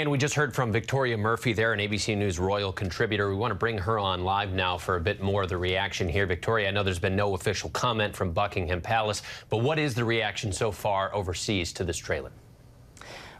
And we just heard from Victoria Murphy there, an ABC News Royal contributor. We want to bring her on live now for a bit more of the reaction here. Victoria, I know there's been no official comment from Buckingham Palace, but what is the reaction so far overseas to this trailer?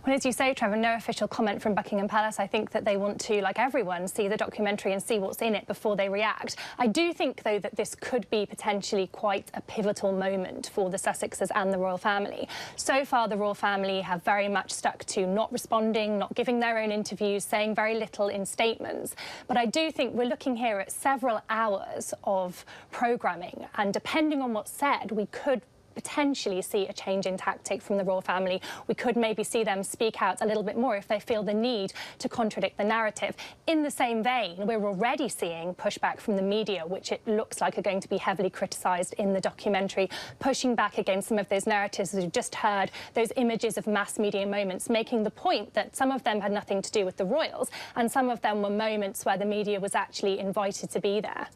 Well, as you say, Trevor, no official comment from Buckingham Palace. I think that they want to, like everyone, see the documentary and see what's in it before they react. I do think, though, that this could be potentially quite a pivotal moment for the Sussexes and the royal family. So far, the royal family have very much stuck to not responding, not giving their own interviews, saying very little in statements. But I do think we're looking here at several hours of programming, and depending on what's said, we could potentially see a change in tactic from the royal family. We could maybe see them speak out a little bit more if they feel the need to contradict the narrative. In the same vein, we're already seeing pushback from the media, which it looks like are going to be heavily criticised in the documentary, pushing back against some of those narratives that we've just heard, those images of mass media moments, making the point that some of them had nothing to do with the royals and some of them were moments where the media was actually invited to be there.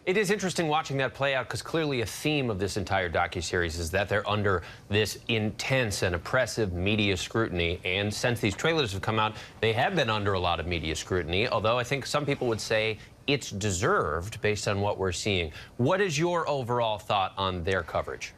It is interesting watching that play out because clearly a theme of this entire docuseries is that they're under this intense and oppressive media scrutiny. And since these trailers have come out, they have been under a lot of media scrutiny, although I think some people would say it's deserved based on what we're seeing. What is your overall thought on their coverage?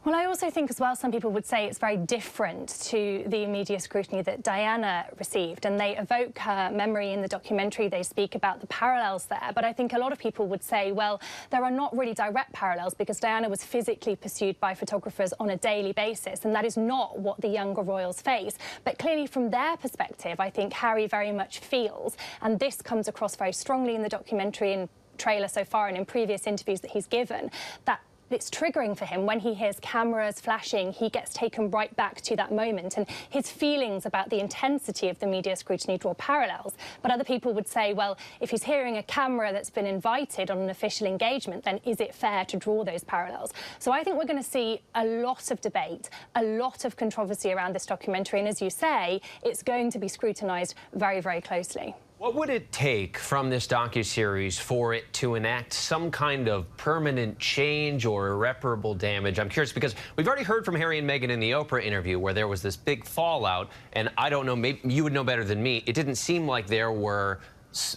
Well, I also think as well some people would say it's very different to the media scrutiny that Diana received, and they evoke her memory in the documentary. They speak about the parallels there, but I think a lot of people would say, well, there are not really direct parallels because Diana was physically pursued by photographers on a daily basis, and that is not what the younger royals face. But clearly from their perspective, I think Harry very much feels, and this comes across very strongly in the documentary and trailer so far and in previous interviews that he's given, that it's triggering for him. When he hears cameras flashing, he gets taken right back to that moment, and his feelings about the intensity of the media scrutiny draw parallels. But other people would say, well, if he's hearing a camera that's been invited on an official engagement, then is it fair to draw those parallels? So I think we're going to see a lot of debate, a lot of controversy around this documentary, and as you say, it's going to be scrutinised very, very closely. What would it take from this docuseries for it to enact some kind of permanent change or irreparable damage? I'm curious because we've already heard from Harry and Meghan in the Oprah interview where there was this big fallout, and I don't know, maybe you would know better than me, it didn't seem like there were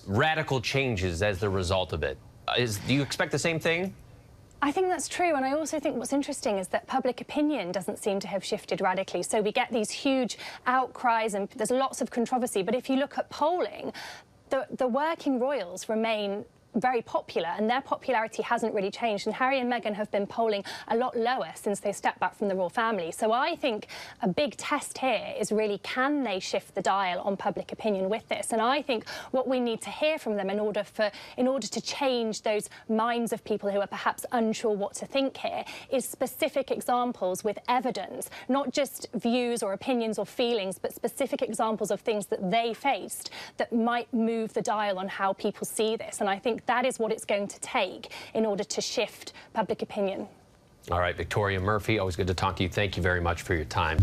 radical changes as the result of it. Do you expect the same thing? I think that's true, and I also think what's interesting is that public opinion doesn't seem to have shifted radically. So we get these huge outcries and there's lots of controversy, but if you look at polling, the working royals remain very popular, and their popularity hasn't really changed. And Harry and Meghan have been polling a lot lower since they stepped back from the royal family. So I think a big test here is really, can they shift the dial on public opinion with this? And I think what we need to hear from them in order to change those minds of people who are perhaps unsure what to think here is specific examples with evidence, not just views or opinions or feelings, but specific examples of things that they faced that might move the dial on how people see this. And I think that is what it's going to take in order to shift public opinion. All right, Victoria Murphy, always good to talk to you. Thank you very much for your time.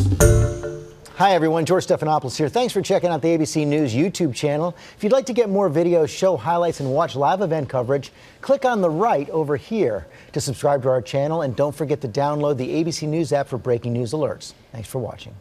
Hi, everyone. George Stephanopoulos here. Thanks for checking out the ABC News YouTube channel. If you'd like to get more videos, show highlights, and watch live event coverage, click on the right over here to subscribe to our channel. And don't forget to download the ABC News app for breaking news alerts. Thanks for watching.